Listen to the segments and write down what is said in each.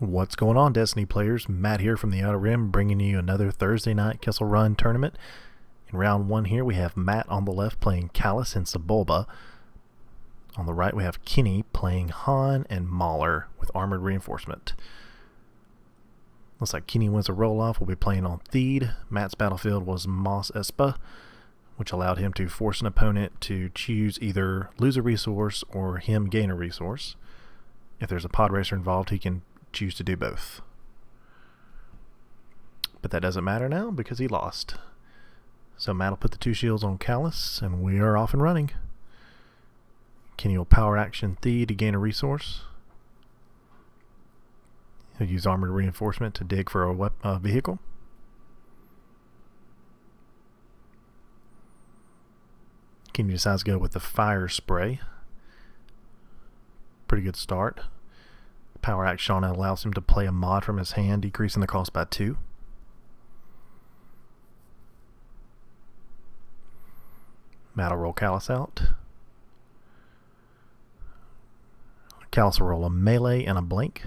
What's going on, Destiny players? Matt here from the Outer Rim, bringing you another Thursday night Kessel Run tournament. In round one here, we have Matt on the left playing Kallus and Sebulba. On the right, we have Kenny playing Han and Mauler with Armored Reinforcement. Looks like Kenny wins a roll-off. We'll be playing on Theed. Matt's battlefield was Mos Espa, which allowed him to force an opponent to choose either lose a resource or him gain a resource. If there's a pod racer involved, he can choose to do both. But that doesn't matter now because he lost. So Matt will put the 2 shields on Kallus, and we are off and running. Kenny will power action Thee to gain a resource. He'll use Armored Reinforcement to dig for a vehicle. Kenny decides to go with the Fire Spray. Pretty good start. Power action allows him to play a mod from his hand, decreasing the cost by 2. Matt will roll Kallus out. Kallus will roll a melee and a blank.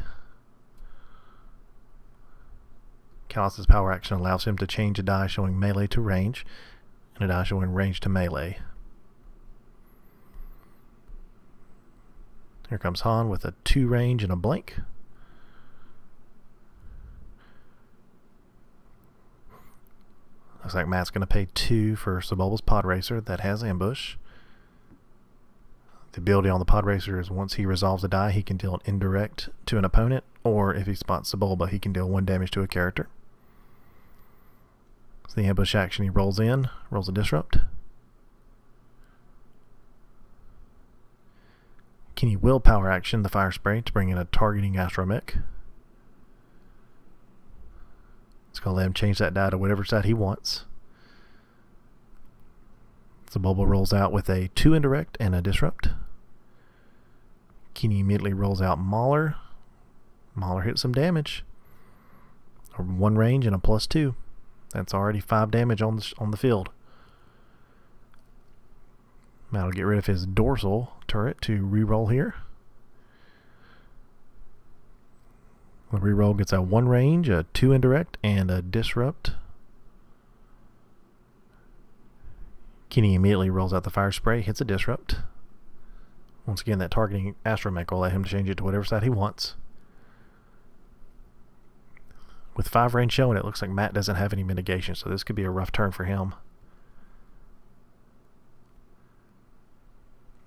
Kallus's power action allows him to change a die showing melee to range, and a die showing range to melee. Here comes Han with a 2 range and a blank. Looks like Matt's going to pay 2 for Sebulba's pod racer that has ambush. The ability on the pod racer is once he resolves a die, he can deal an indirect to an opponent, or if he spots Sebulba, he can deal 1 damage to a character. So the ambush action, he rolls in, rolls a disrupt. Kenny will power action the Fire Spray to bring in a targeting astromech. It's going to let him change that die to whatever side he wants. Sebulba rolls out with a 2 indirect and a disrupt. Kenny immediately rolls out Mauler. Mauler hits some damage. 1 range and a +2. That's already 5 damage on the field. Matt will get rid of his dorsal turret to reroll here. The reroll gets a 1 range, a 2 indirect, and a disrupt. Kenny immediately rolls out the Fire Spray, hits a disrupt. Once again, that targeting astromech will let him change it to whatever side he wants. With 5 range showing, it looks like Matt doesn't have any mitigation, so this could be a rough turn for him.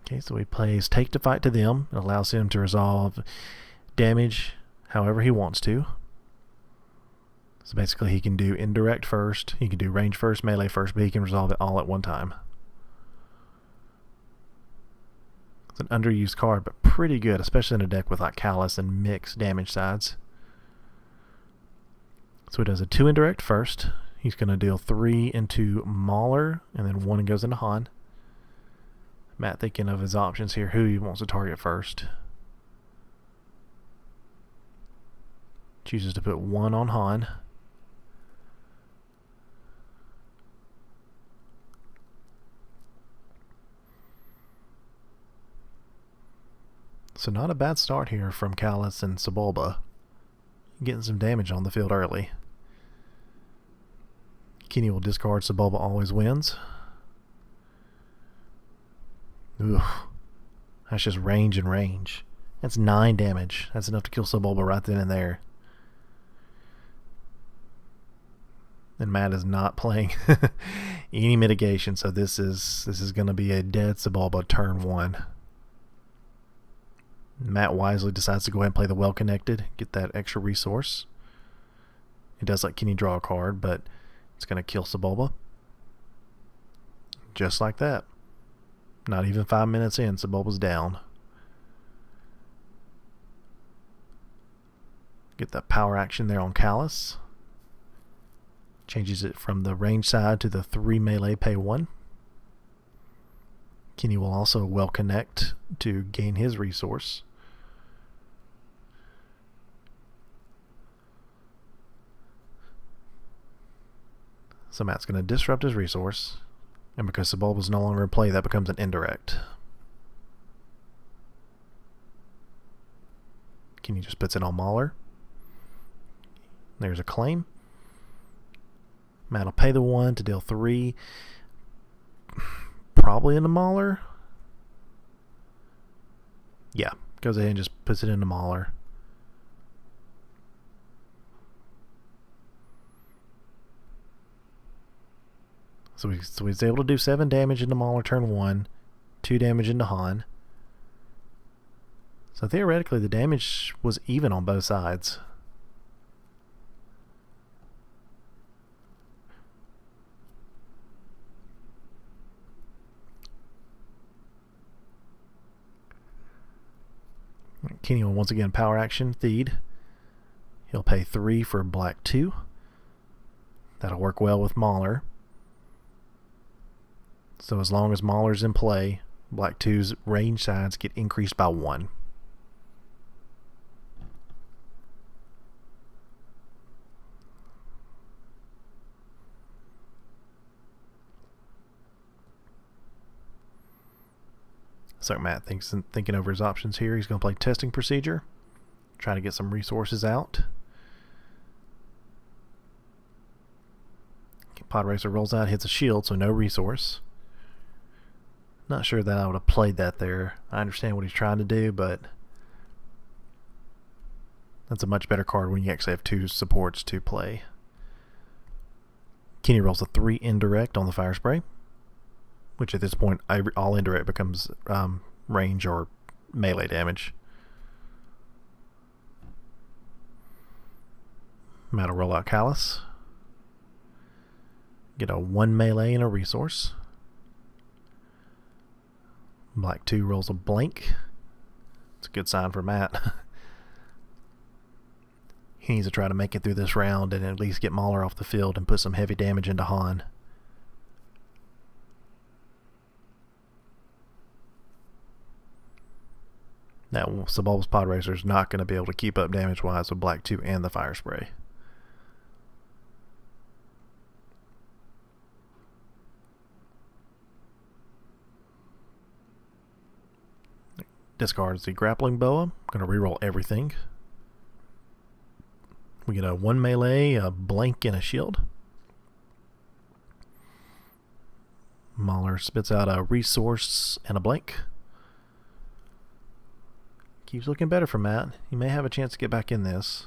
Okay, so he plays Take to Fight to them. It allows him to resolve damage however he wants to. So basically he can do indirect first, he can do range first, melee first, but he can resolve it all at one time. It's an underused card, but pretty good, especially in a deck with like Kallus and mixed damage sides. So he does a 2 indirect first. He's going to deal 3 into Mauler, and then 1 goes into Han. Matt thinking of his options here, who he wants to target first. Chooses to put 1 on Han. So not a bad start here from Kallus and Sebulba. Getting some damage on the field early. Kenny will discard Sebulba always wins. Ooh, that's just range and range. That's 9 damage. That's enough to kill Sebulba right then and there. And Matt is not playing any mitigation, so this is going to be a dead Sebulba turn 1. Matt wisely decides to go ahead and play the Well Connected, get that extra resource. It does let Kenny draw a card, but it's going to kill Sebulba. Just like that. Not even 5 minutes in, Sebulba's down. Get that power action there on Kallus. Changes it from the range side to the 3 melee, pay 1. Kenny will also well connect to gain his resource. So Matt's going to disrupt his resource, and because Sebulba's no longer in play, that becomes an indirect. Kenny just puts it on Mauler. There's a claim. Matt will pay the 1 to deal 3. Probably into Mauler. Yeah, goes ahead and just puts it into Mauler. So he's able to do 7 damage into Mauler turn 1, 2 damage into Han. So theoretically the damage was even on both sides. Kenny will once again power action Theed. He'll pay 3 for black 2. That'll work well with Mauler. So as long as Mauler's in play, black 2's range sides get increased by 1. So Matt thinking over his options here. He's going to play testing procedure, trying to get some resources out. Pod Racer rolls out, hits a shield, so no resource. Not sure that I would have played that there. I understand what he's trying to do, but that's a much better card when you actually have 2 supports to play. Kenny rolls a 3 indirect on the fire spray, which at this point all indirect becomes range or melee damage. Matt will roll out Kallus. Get a 1 melee and a resource. Black 2 rolls a blank. It's a good sign for Matt. He needs to try to make it through this round and at least get Mauler off the field and put some heavy damage into Han. Now, Sebulba's Pod Racer is not going to be able to keep up damage-wise with Black 2 and the Fire Spray. Discards the Grappling Boa. Going to reroll everything. We get a 1 melee, a blank, and a shield. Mauler spits out a resource and a blank. Keeps looking better for Matt. He may have a chance to get back in this.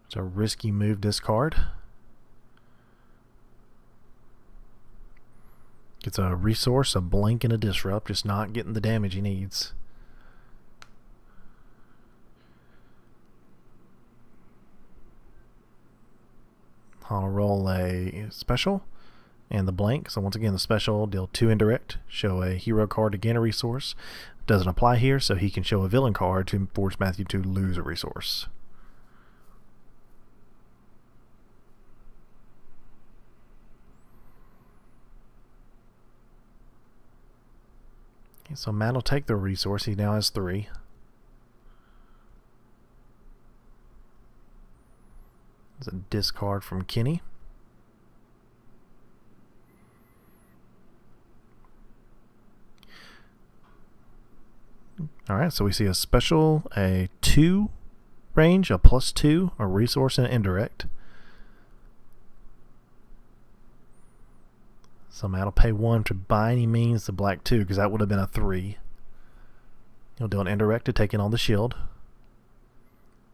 It's a risky move discard. Gets a resource, a blank, and a disrupt. Just not getting the damage he needs. I'll roll a special and the blank. So once again, the special, deal 2 indirect. Show a hero card to gain a resource. Doesn't apply here, so he can show a villain card to force Matthew to lose a resource. Okay, so Matt will take the resource. He now has 3. There's a discard from Kenny. Alright, so we see a special, a 2 range, a +2, a resource, and an indirect. So Matt will pay 1 to by any means the black 2, because that would have been a 3. He'll do an indirect to take in on the shield.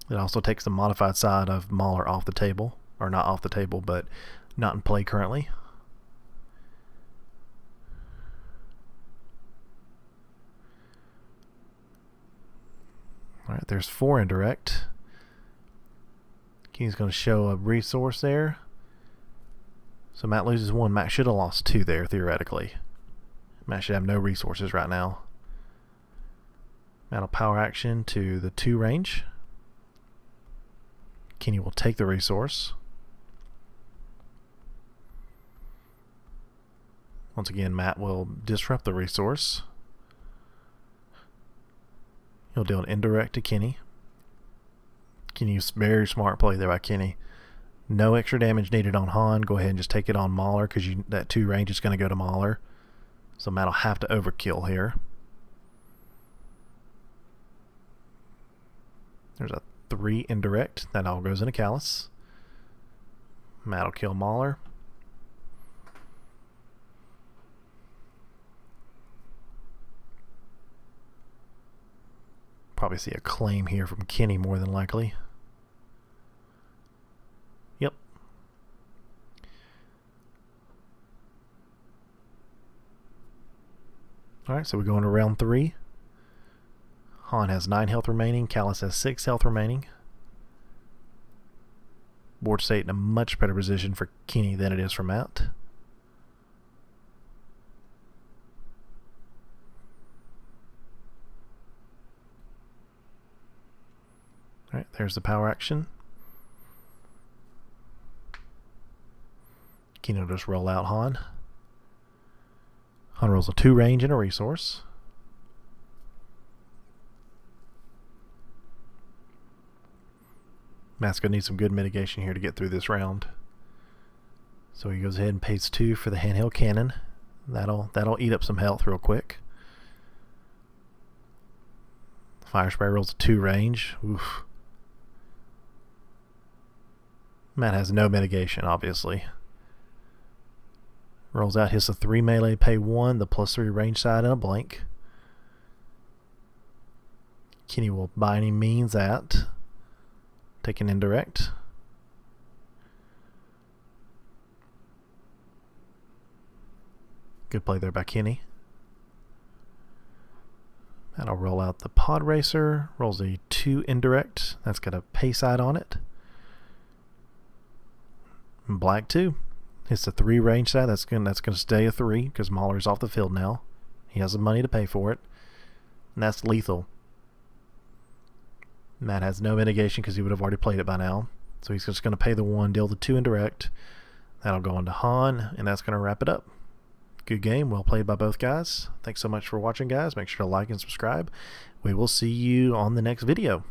It also takes the modified side of Mauler off the table. Or not off the table, but not in play currently. Alright, there's 4 indirect. He's going to show a resource there. So Matt loses 1. Matt should have lost 2 there, theoretically. Matt should have no resources right now. Matt will power action to the 2 range. Kenny will take the resource. Once again, Matt will disrupt the resource. He'll do an indirect to Kenny. Kenny's very smart play there by Kenny. No extra damage needed on Han. Go ahead and just take it on Mauler because that 2 range is going to go to Mauler. So Matt will have to overkill here. There's a 3 indirect. That all goes into Kallus. Matt will kill Mauler. Probably see a claim here from Kenny more than likely. Yep. Alright, so we go into round 3. Han has 9 health remaining. Kallus has 6 health remaining. Board state in a much better position for Kenny than it is for Matt. Alright, there's the power action. Kenny will just roll out Han. Han rolls a 2 range and a resource. Matt's going to need some good mitigation here to get through this round. So he goes ahead and pays 2 for the handheld cannon. That'll eat up some health real quick. Fire spray rolls a 2 range. Oof. Matt has no mitigation, obviously. Rolls out, hits a 3 melee, pay 1, the +3 range side, and a blank. Kenny will by any means that. Take an indirect. Good play there by Kenny. And I'll roll out the pod racer. Rolls a 2 indirect. That's got a pay side on it. And black 2. Hits the 3 range side. That's gonna stay a 3 because Mauler's off the field now. He has the money to pay for it. And that's lethal. Matt has no mitigation because he would have already played it by now. So he's just going to pay the 1, deal the 2 indirect. That'll go into Han, and that's going to wrap it up. Good game. Well played by both guys. Thanks so much for watching, guys. Make sure to like and subscribe. We will see you on the next video.